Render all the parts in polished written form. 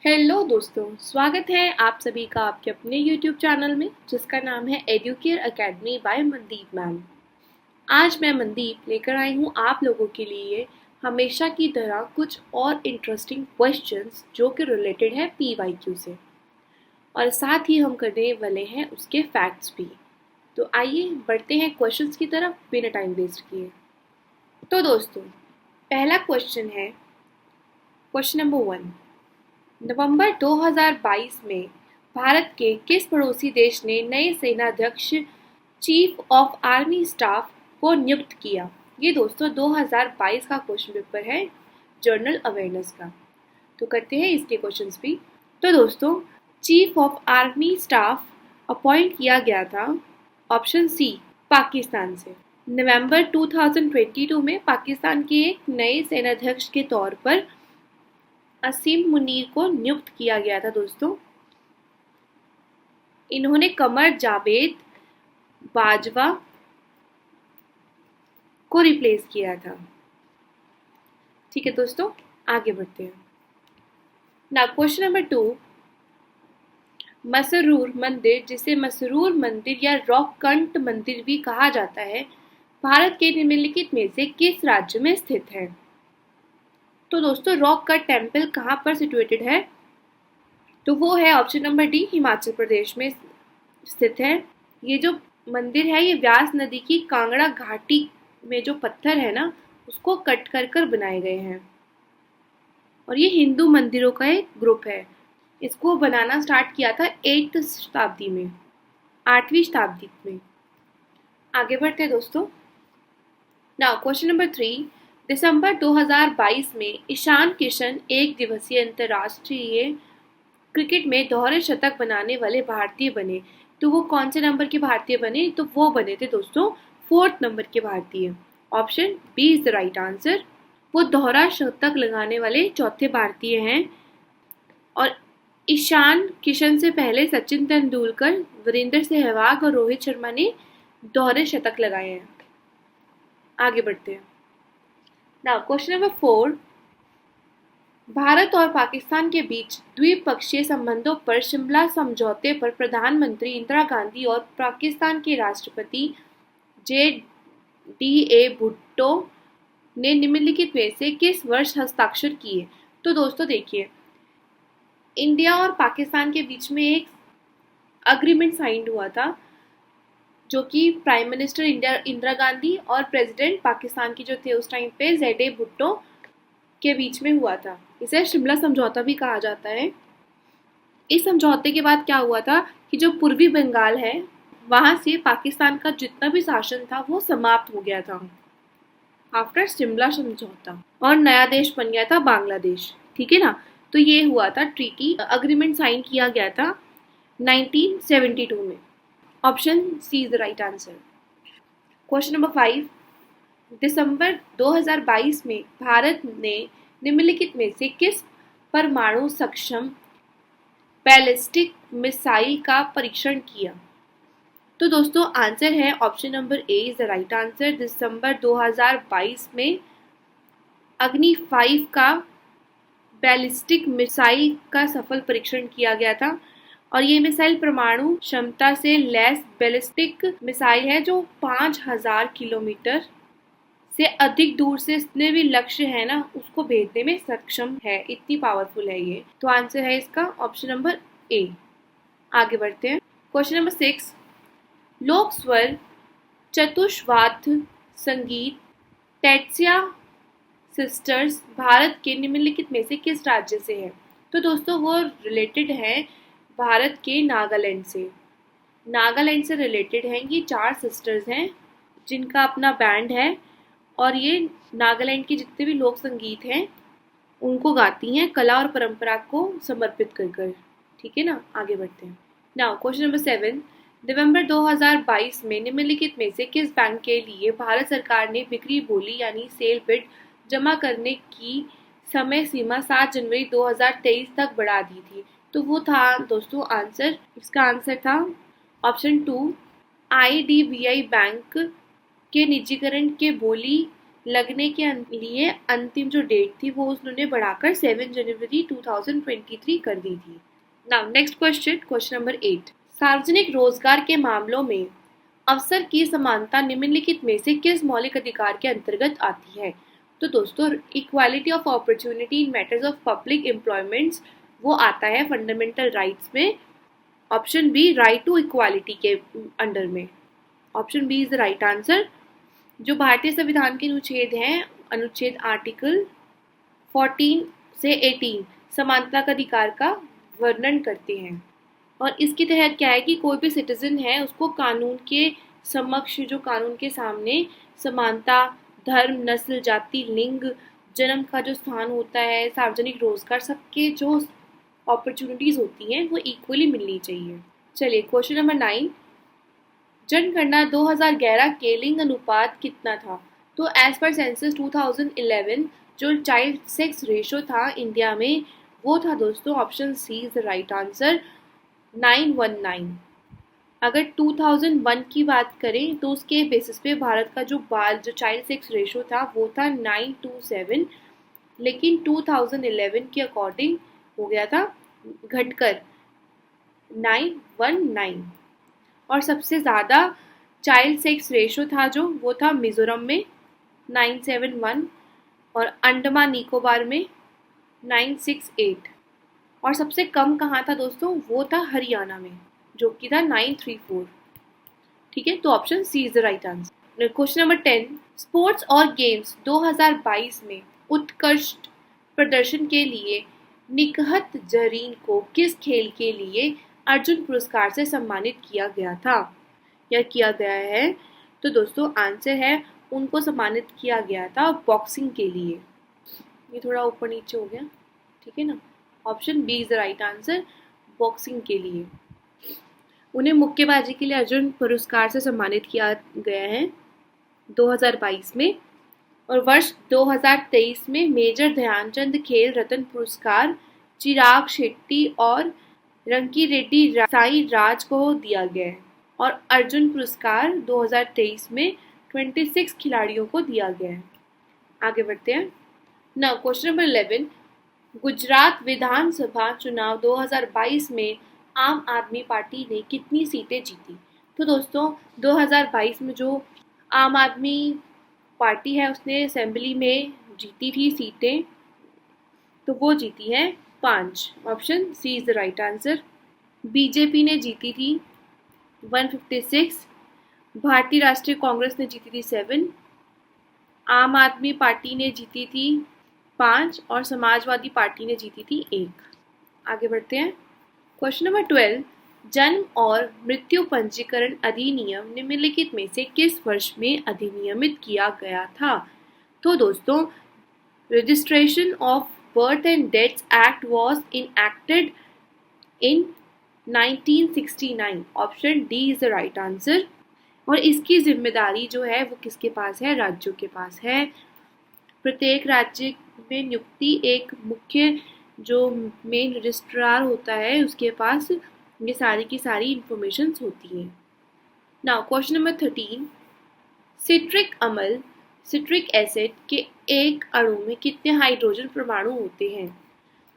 Hello दोस्तों, स्वागत है आप सभी का आपके अपने YouTube चैनल में जिसका नाम है Educare Academy by Mandeep ma'am. आज मैं मनदीप लेकर आई हूँ आप लोगों के लिए हमेशा की तरह कुछ और इंटरेस्टिंग क्वेश्चंस जो कि रिलेटेड है PYQ से, और साथ ही हम करने वाले हैं उसके फैक्ट्स भी। तो आइए बढ़ते हैं क्वेश्चंस की तरफ बिना टाइम वेस्ट किए। तो दोस्तों, पहला क्वेश्चन है क्वेश्चन नंबर 1। नवंबर 2022 में भारत के किस पड़ोसी देश ने नए सेनाध्यक्ष चीफ ऑफ आर्मी स्टाफ को नियुक्त किया? ये दोस्तों 2022 का क्वेश्चन पेपर है जनरल अवेयरनेस का। तो करते हैं इसके क्वेश्चंस भी। तो दोस्तों, chief of army staff appoint किया गया था ऑप्शन सी पाकिस्तान से। नवंबर 2022 में पाकिस्तान के एक नए सेनाध्यक्ष के तौर पर असीम मुनीर को नियुक्त किया गया था दोस्तों। इन्होंने कमर जावेद बाजवा को रिप्लेस किया था। ठीक है दोस्तों, आगे बढ़ते हैं। ना क्वेश्चन नंबर 2। मसरूर मंदिर, जिसे मसरूर मंदिर या रॉककंट मंदिर भी कहा जाता है, भारत के निम्नलिखित में से किस राज्य में स्थित है? तो दोस्तों, रॉक कट टेम्पल कहाँ पर सिचुएटेड है? तो वो है option number D, Himachal Pradesh में स्थित है। ये जो मंदिर है ये व्यास नदी की कांगड़ा घाटी में जो पत्थर है ना उसको कट कर कर बनाए गए हैं, और ये हिंदू मंदिरों का एक ग्रुप है। इसको बनाना स्टार्ट किया था 8वीं शताब्दी में, 8वीं शताब्दी में। आगे बढ़ते हैं दोस्तों। Now question number 3। दिसंबर 2022 में ईशान किशन एक दिवसीय अंतर्राष्ट्रीय क्रिकेट में दोहरे शतक बनाने वाले भारतीय बने। तो वो कौन से नंबर के भारतीय बने? तो वो बने थे दोस्तों 4th नंबर के भारतीय। Option B is the right answer. वो दोहरा शतक लगाने वाले चौथे भारतीय हैं, और ईशान किशन से पहले सचिन तेंदुलकर, वीरेंद्र सहवाग और रोहित शर्मा ने दोहरे शतक लगाए हैं। आगे बढ़ते हैं। Now question number 4। भारत और पाकिस्तान के बीच द्विपक्षीय संबंधों पर शिमला समझौते पर प्रधानमंत्री इंदिरा गांधी और पाकिस्तान के राष्ट्रपति JDA भुट्टो ने निम्नलिखित में से किस वर्ष हस्ताक्षर किए? तो दोस्तों देखिए, इंडिया और पाकिस्तान के बीच में एक अग्रीमेंट साइन हुआ था जो कि प्राइम मिनिस्टर इंदिरा गांधी और प्रेसिडेंट पाकिस्तान की जो थे उस टाइम पे JDA भुट्टो के बीच में हुआ था। इसे शिमला समझौता भी कहा जाता है। इस समझौते के बाद क्या हुआ था कि जो पूर्वी बंगाल है वहां से पाकिस्तान का जितना भी शासन था वो समाप्त हो गया था आफ्टर शिमला समझौता, और नया देश बन गया था बांग्लादेश। ठीक है ना। तो ये हुआ था ट्रीटी, अग्रीमेंट साइन किया गया था 1972 में। Option C is the right answer. Question number 5। दिसंबर 2022 में भारत ने निम्नलिखित में से किस परमाणु सक्षम बैलिस्टिक मिसाइल का परीक्षण किया? तो दोस्तों आंसर है option number A is the right answer. दिसंबर 2022 में अग्नि 5 का बैलिस्टिक मिसाइल का सफल परीक्षण किया गया था, और ये मिसाइल परमाणु क्षमता से लैस बैलिस्टिक मिसाइल है जो 5000 किलोमीटर से अधिक दूर से जितने भी लक्ष्य है ना उसको भेजने में सक्षम है। इतनी पावरफुल है ये। तो आंसर है इसका ऑप्शन नंबर ए। आगे बढ़ते हैं। Question number 6। लोक स्वर चतुष्वाद्य संगीत टैट्सिया सिस्टर्स भारत के निम्नलिखित में से किस राज्य से है? तो दोस्तों वो रिलेटेड है भारत के नागालैंड से। नागालैंड से रिलेटेड हैं। ये 4 सिस्टर्स हैं जिनका अपना बैंड है, और ये नागालैंड के जितने भी लोक संगीत हैं उनको गाती हैं कला और परंपरा को समर्पित कर कर। ठीक है ना। आगे बढ़ते हैं। Now question number 7। नवंबर 2022 में निम्नलिखित में से किस बैंक के लिए भारत सरकार ने बिक्री बोली यानी सेल बिड जमा करने की समय सीमा 7 जनवरी 2023 तक बढ़ा दी थी? तो वो था दोस्तों आंसर, इसका आंसर था ऑप्शन 2 IDBI बैंक के निजीकरण के बोली लगने के लिए अंतिम जो डेट थी वो उन्होंने बढ़ाकर 7 जनवरी 2023 कर दी थी। Now next question, question number 8। सार्वजनिक रोजगार के मामलों में अवसर की समानता निम्नलिखित में से किस मौलिक अधिकार के अंतर्गत आती है? तो दोस्तों, equality of opportunity in matters of public employments वो आता है फंडामेंटल राइट्स में। Option B, right to equality के अंडर में। Option B is the right answer. जो भारतीय संविधान के अनुच्छेद हैं, अनुच्छेद आर्टिकल 14 से 18 समानता का अधिकार का वर्णन करते हैं। और इसके तहत क्या है कि कोई भी सिटीजन है उसको कानून के समक्ष, जो कानून के सामने समानता, धर्म, नस्ल, जाति, लिंग, जन्म का जो स्थान होता है, सार्वजनिक रोजगार, सबके जो अपॉर्चुनिटीज होती हैं वो इक्वली मिलनी चाहिए। चलिए क्वेश्चन नंबर 9। जनगणना 2011 के लिंग अनुपात कितना था? तो एज पर सेंसस 2011 जो चाइल्ड सेक्स रेशो था इंडिया में वो था दोस्तों, option C is the right answer, 919। अगर 2001 की बात करें तो उसके बेसिस पे भारत का जो चाइल्ड सेक्स रेशो था वो था 927, लेकिन 2011 के अकॉर्डिंग हो गया था घटकर 919। और सबसे ज़्यादा चाइल्ड सेक्स रेशो था जो वो था मिजोरम में 971 और अंडमान निकोबार में 968। और सबसे कम कहाँ था दोस्तों? वो था हरियाणा में जो कि था 934। ठीक है, तो option C is the right answer. Question number 10। Sports और गेम्स 2022 में उत्कृष्ट प्रदर्शन के लिए निकहत जरीन को किस खेल के लिए अर्जुन पुरस्कार से सम्मानित किया गया था या किया गया है? तो दोस्तों आंसर है, उनको सम्मानित किया गया था बॉक्सिंग के लिए। ये थोड़ा ऊपर नीचे हो गया, ठीक है ना। Option B is the right answer, boxing के लिए। उन्हें मुक्केबाजी के लिए अर्जुन पुरस्कार से सम्मानित किया गया है 2022 में। और वर्ष 2023 में मेजर ध्यानचंद खेल रत्न पुरस्कार चिराग शेट्टी और रंकी रेड्डी साई राज को दिया गया है। और अर्जुन पुरस्कार 2023 में 26 खिलाड़ियों को दिया गया है। आगे बढ़ते हैं। Now question number 11। गुजरात विधानसभा चुनाव 2022 में आम आदमी पार्टी ने कितनी सीटें जीती? तो दोस्तों 2022 में जो आम आदमी पार्टी है उसने असेंबली में जीती थी सीटें, तो वो जीती हैं 5। Option C is the right answer. BJP ने जीती थी 156, भारतीय राष्ट्रीय कांग्रेस ने जीती थी 7, आम आदमी पार्टी ने जीती थी 5 और समाजवादी पार्टी ने जीती थी 1। आगे बढ़ते हैं। Question number 12। जन्म और मृत्यु पंजीकरण अधिनियम निम्नलिखित में से किस वर्ष में अधिनियमित किया गया था? तो दोस्तों registration of birth and deaths act was enacted in 1969। Option D is the right answer. और इसकी जिम्मेदारी जो है वो किसके पास है? राज्यों के पास है। प्रत्येक राज्य में नियुक्ति एक मुख्य जो मेन रजिस्ट्रार होता है उसके पास ये सारी की सारी इंफॉर्मेशन होती है। Now question number 13। सिट्रिक अम्ल सिट्रिक एसिड के एक अणु में कितने हाइड्रोजन परमाणु होते हैं?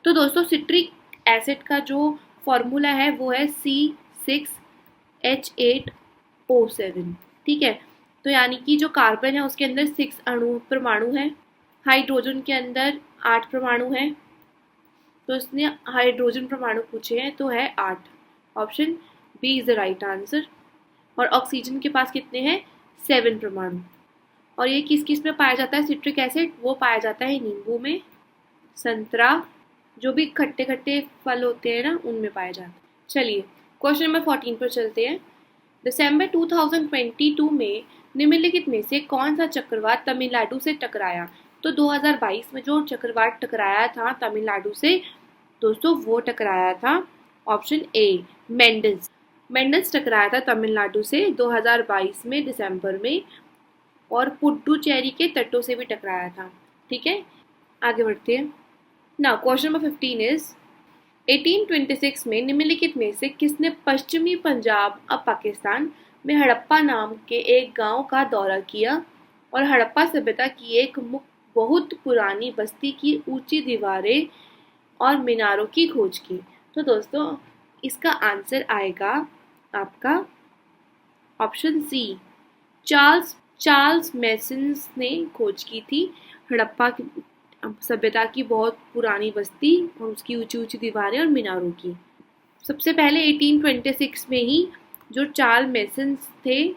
तो दोस्तों सिट्रिक एसिड का जो फॉर्मूला है वो है C6H8O7। ठीक है, तो यानी कि जो कार्बन है उसके अंदर 6 परमाणु हैं, हाइड्रोजन के अंदर 8 परमाणु हैं, तो इसने हाइड्रोजन परमाणु पूछे हैं तो है 8। Option B is the right answer. और ऑक्सीजन के पास कितने हैं? 7 परमाणु। और ये किस किस में पाया जाता है सिट्रिक एसिड? वो पाया जाता है नींबू में, संतरा, जो भी खट्टे खट्टे फल होते हैं ना उनमें पाया जाता है। चलिए क्वेश्चन नंबर 14 पर चलते हैं। दिसंबर 2022 में निम्नलिखित में से कौन सा चक्रवात तमिलनाडु से टकराया? तो 2022 में जो चक्रवात टकराया था तमिलनाडु से दोस्तों वो टकराया था ऑप्शन ए मेंडल्स टकराया था तमिलनाडु से 2022 में दिसंबर में, और पुडुचेरी के तटों से भी टकराया था। ठीक है, आगे बढ़ते हैं। नाउ क्वेश्चन नंबर 15 इज 1826 में निम्नलिखित में से किसने पश्चिमी पंजाब अब पाकिस्तान में हड़प्पा नाम के एक गांव का दौरा किया? और हड़प्पा सभ्यता की एक बहुत पुरानी बस्ती की ऊंची दीवारें और मीनारों की खोज की। तो दोस्तों इसका आंसर आएगा आपका option C, Charles Charles Masons ने खोज की थी हड़प्पा की सभ्यता की बहुत पुरानी बस्ती और उसकी ऊंची ऊंची दीवारें और मीनारों की। सबसे पहले 1826 में ही जो चार्ल्स मेसन्स थे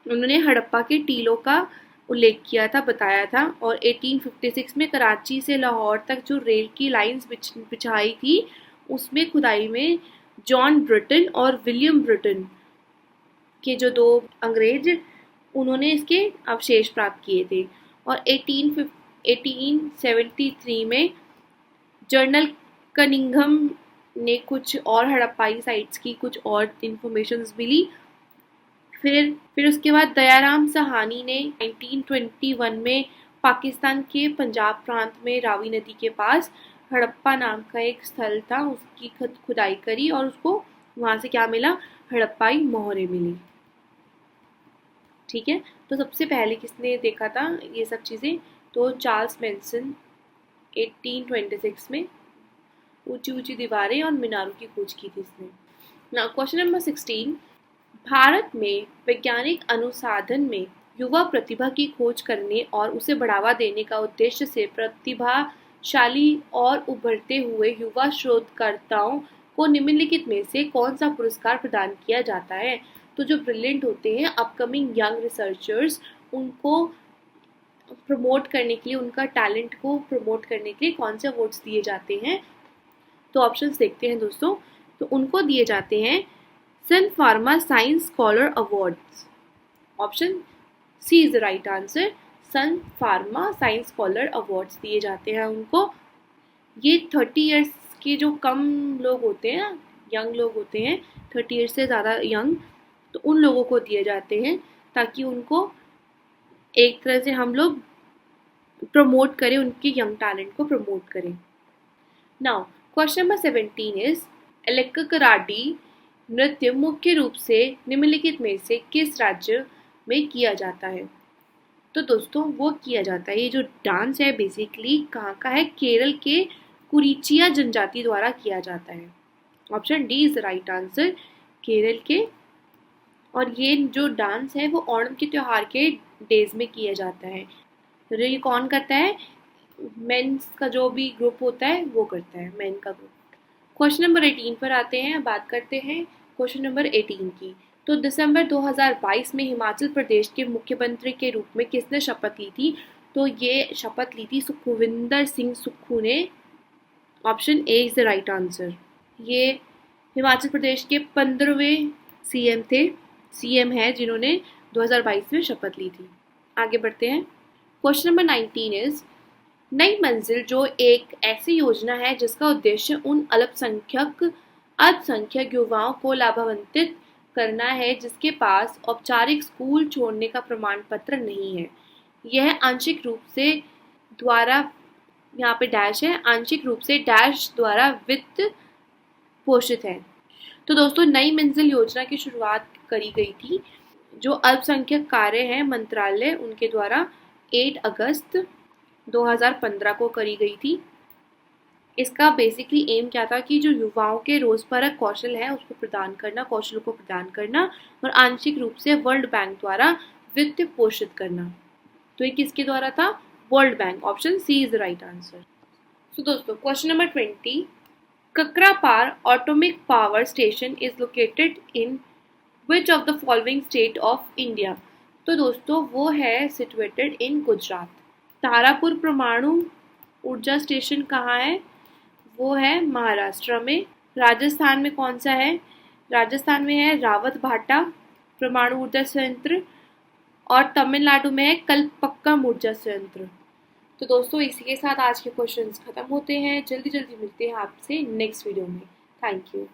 उन्होंने हड़प्पा के टीलों का उल्लेख किया था, बताया था। और 1856 में कराची से लाहौर तक जो रेल की लाइंस बिछाई थी उसमें खुदाई में जॉन ब्रिटन और विलियम ब्रिटन के जो दो अंग्रेज उन्होंने इसके अवशेष प्राप्त किए थे। और 1873 में जर्नल कनिंघम ने कुछ और हड़प्पाई साइट्स की कुछ और इंफॉर्मेशंस मिली। फिर उसके बाद दयाराम सहानी ने 1921 में पाकिस्तान के पंजाब प्रांत में रावी नदी के पास हड़प्पा नाम का एक स्थल था, उसकी खुदाई करी और उसको वहां से क्या मिला, हड़प्पाई मोहरें मिली। ठीक है, तो सबसे पहले किसने देखा था ये सब चीज़ें, तो चार्ल्स मेसन 1826 में ऊंची ऊंची दीवारें और मीनारों की खोज की थी इसने। नाउ क्वेश्चन नंबर 16, भारत में वैज्ञानिक अनुसंधान में युवा प्रतिभा की खोज करने और उसे बढ़ावा देने का उद्देश्य से प्रतिभाशाली और उभरते हुए युवा शोधकर्ताओं को निम्नलिखित में से कौन सा पुरस्कार प्रदान किया जाता है। तो जो ब्रिलियंट होते हैं अपकमिंग यंग रिसर्चर्स, उनको प्रमोट करने के लिए, उनका टैलेंट को प्रमोट करने के लिए कौन से अवार्ड्स दिए जाते हैं। तो ऑप्शंस देखते हैं दोस्तों, तो उनको दिए जाते हैं Sun Pharma science scholar awards. Option C is the right answer, Sun Pharma science scholar awards दिए जाते हैं उनको। ये 30 इयर्स के जो कम लोग होते हैं, यंग लोग होते हैं 30 इयर्स से ज़्यादा यंग, तो उन लोगों को दिए जाते हैं ताकि उनको एक तरह से हम लोग प्रमोट करें, उनके यंग टैलेंट को प्रमोट करें। नाउ क्वेश्चन नंबर 17 इज एलेक्कराडी नृत्य मुख्य रूप से निम्नलिखित में से किस राज्य में किया जाता है। तो दोस्तों वो किया जाता है, ये जो डांस है बेसिकली कहाँ का है, केरल के कुरिचिया जनजाति द्वारा किया जाता है। Option D is the right answer, Kerala के। और ये जो डांस है वो ओणम के त्योहार के डेज में किया जाता है। तो ये कौन करता है, मेंस का जो भी ग्रुप होता है वो करता है, मेन का ग्रुप। क्वेश्चन नंबर 18 पर आते हैं, बात करते हैं क्वेश्चन नंबर 18 की। तो दिसंबर 2022 में हिमाचल प्रदेश के मुख्यमंत्री के रूप में किसने शपथ ली थी। तो ये शपथ ली थी सुखविंदर सिंह सुक्खू ने। Option A is the right answer. ये हिमाचल प्रदेश के 15वें सीएम थे, सीएम है जिन्होंने 2022 में शपथ ली थी। आगे बढ़ते हैं, क्वेश्चन नंबर 19 इज नई मंजिल जो एक ऐसी योजना है जिसका उद्देश्य उन अल्पसंख्यक युवाओं को लाभान्वित करना है जिसके पास औपचारिक स्कूल छोड़ने का प्रमाण पत्र नहीं है। यह आंशिक रूप से द्वारा, यहाँ पे डैश है, आंशिक रूप से डैश द्वारा वित्त पोषित है। तो दोस्तों नई मंजिल योजना की शुरुआत करी गई थी जो अल्पसंख्यक कार्य है मंत्रालय उनके द्वारा 8 अगस्त 2015 को करी गई थी। इसका बेसिकली एम क्या था कि जो युवाओं के रोजमर्रा कौशल है उसको प्रदान करना, कौशल को प्रदान करना और आंशिक रूप से वर्ल्ड बैंक द्वारा वित्त पोषित करना। तो ये किसके द्वारा था, World Bank. Option C is the right answer. So दोस्तों question number 20, Kakrapar atomic power station is located in which of the following state of India. तो दोस्तों वो है सिचुएटेड इन गुजरात। तारापुर परमाणु ऊर्जा स्टेशन कहाँ है, वो है महाराष्ट्र में। राजस्थान में कौन सा है, राजस्थान में है रावत भाटा परमाणु ऊर्जा संयंत्र और तमिलनाडु में है कलपक्कम ऊर्जा संयंत्र। तो दोस्तों इसी के साथ आज के क्वेश्चंस खत्म होते हैं। जल्दी जल्दी मिलते हैं आपसे नेक्स्ट वीडियो में। Thank you.